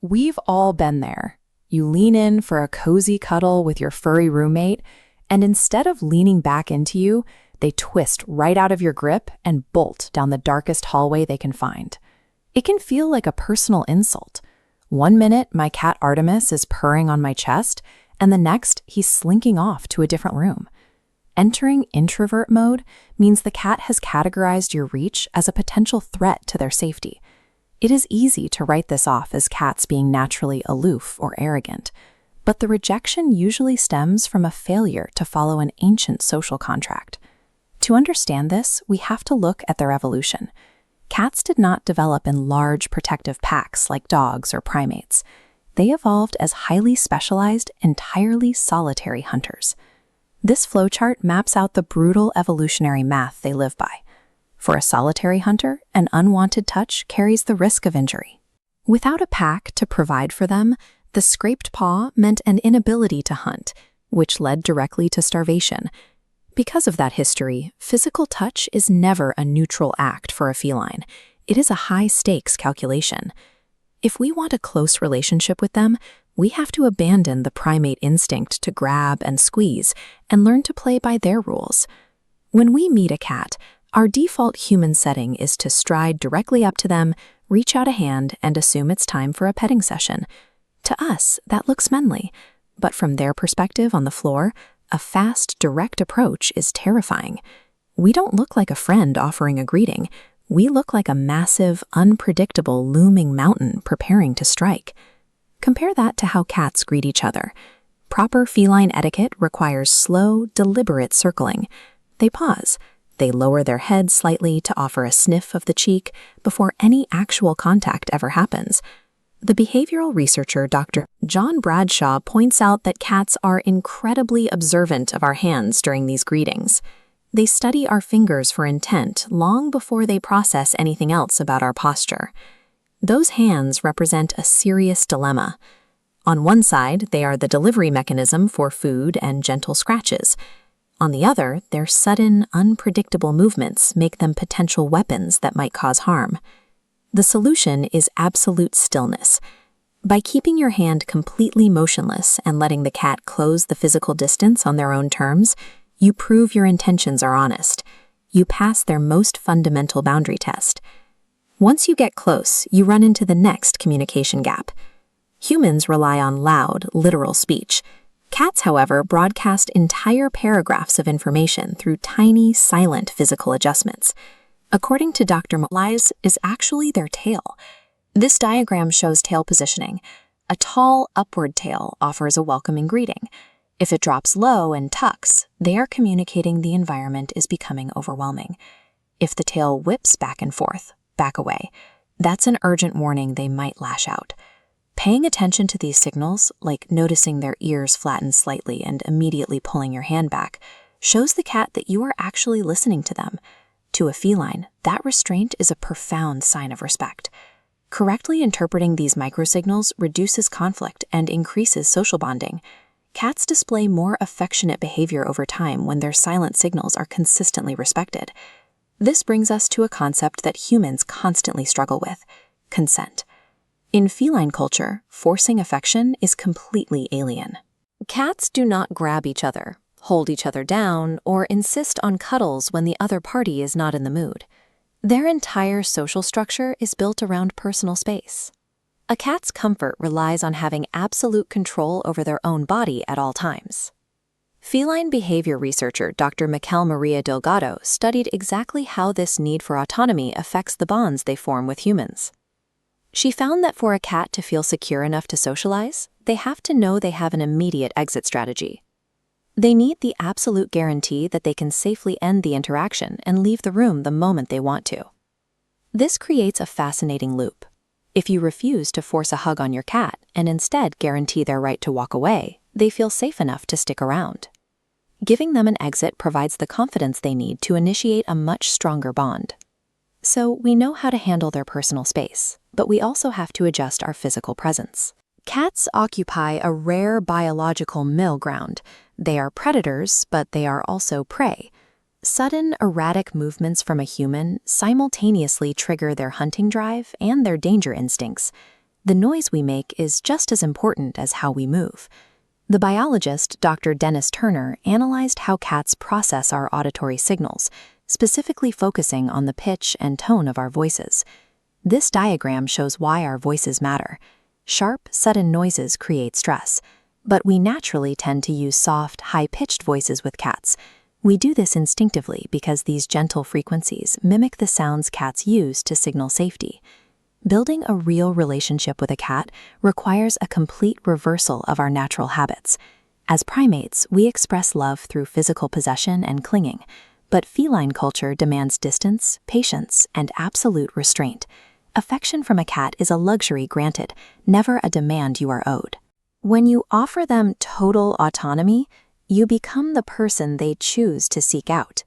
We've all been there. You lean in for a cozy cuddle with your furry roommate, and instead of leaning back into you, they twist right out of your grip and bolt down the darkest hallway they can find. It can feel like a personal insult. One minute, my cat Artemis is purring on my chest, and the next, he's slinking off to a different room. Entering introvert mode means the cat has categorized your reach as a potential threat to their safety. It is easy to write this off as cats being naturally aloof or arrogant, but the rejection usually stems from a failure to follow an ancient social contract. To understand this, we have to look at their evolution. Cats did not develop in large protective packs like dogs or primates. They evolved as highly specialized, entirely solitary hunters. This flowchart maps out the brutal evolutionary math they live by. For a solitary hunter, an unwanted touch carries the risk of injury. Without a pack to provide for them, the scraped paw meant an inability to hunt, which led directly to starvation. Because of that history, physical touch is never a neutral act for a feline. It is a high-stakes calculation. If we want a close relationship with them, we have to abandon the primate instinct to grab and squeeze and learn to play by their rules. When we meet a cat, our default human setting is to stride directly up to them, reach out a hand, and assume it's time for a petting session. To us, that looks manly, but from their perspective on the floor, a fast, direct approach is terrifying. We don't look like a friend offering a greeting. We look like a massive, unpredictable, looming mountain preparing to strike. Compare that to how cats greet each other. Proper feline etiquette requires slow, deliberate circling. They pause. They lower their head slightly to offer a sniff of the cheek before any actual contact ever happens. The behavioral researcher Dr. John Bradshaw points out that cats are incredibly observant of our hands during these greetings. They study our fingers for intent long before they process anything else about our posture. Those hands represent a serious dilemma. On one side, they are the delivery mechanism for food and gentle scratches. On the other, their sudden, unpredictable movements make them potential weapons that might cause harm. The solution is absolute stillness. By keeping your hand completely motionless and letting the cat close the physical distance on their own terms, you prove your intentions are honest. You pass their most fundamental boundary test. Once you get close, you run into the next communication gap. Humans rely on loud, literal speech. Cats, however, broadcast entire paragraphs of information through tiny, silent physical adjustments. According to Dr. Lies is actually their tail. This diagram shows tail positioning. A tall, upward tail offers a welcoming greeting. If it drops low and tucks, they are communicating the environment is becoming overwhelming. If the tail whips back and forth, back away, that's an urgent warning they might lash out. Paying attention to these signals, like noticing their ears flatten slightly and immediately pulling your hand back, shows the cat that you are actually listening to them. To a feline, that restraint is a profound sign of respect. Correctly interpreting these microsignals reduces conflict and increases social bonding. Cats display more affectionate behavior over time when their silent signals are consistently respected. This brings us to a concept that humans constantly struggle with: consent. In feline culture, forcing affection is completely alien. Cats do not grab each other, hold each other down, or insist on cuddles when the other party is not in the mood. Their entire social structure is built around personal space. A cat's comfort relies on having absolute control over their own body at all times. Feline behavior researcher Dr. Mikel Maria Delgado studied exactly how this need for autonomy affects the bonds they form with humans. She found that for a cat to feel secure enough to socialize, they have to know they have an immediate exit strategy. They need the absolute guarantee that they can safely end the interaction and leave the room the moment they want to. This creates a fascinating loop. If you refuse to force a hug on your cat and instead guarantee their right to walk away, they feel safe enough to stick around. Giving them an exit provides the confidence they need to initiate a much stronger bond. So we know how to handle their personal space, but we also have to adjust our physical presence. Cats occupy a rare biological middle ground. They are predators, but they are also prey. Sudden, erratic movements from a human simultaneously trigger their hunting drive and their danger instincts. The noise we make is just as important as how we move. The biologist Dr. Dennis Turner analyzed how cats process our auditory signals, specifically focusing on the pitch and tone of our voices. This diagram shows why our voices matter. Sharp, sudden noises create stress, but we naturally tend to use soft, high-pitched voices with cats. We do this instinctively because these gentle frequencies mimic the sounds cats use to signal safety. Building a real relationship with a cat requires a complete reversal of our natural habits. As primates, we express love through physical possession and clinging, but feline culture demands distance, patience, and absolute restraint. Affection from a cat is a luxury granted, never a demand you are owed. When you offer them total autonomy, you become the person they choose to seek out.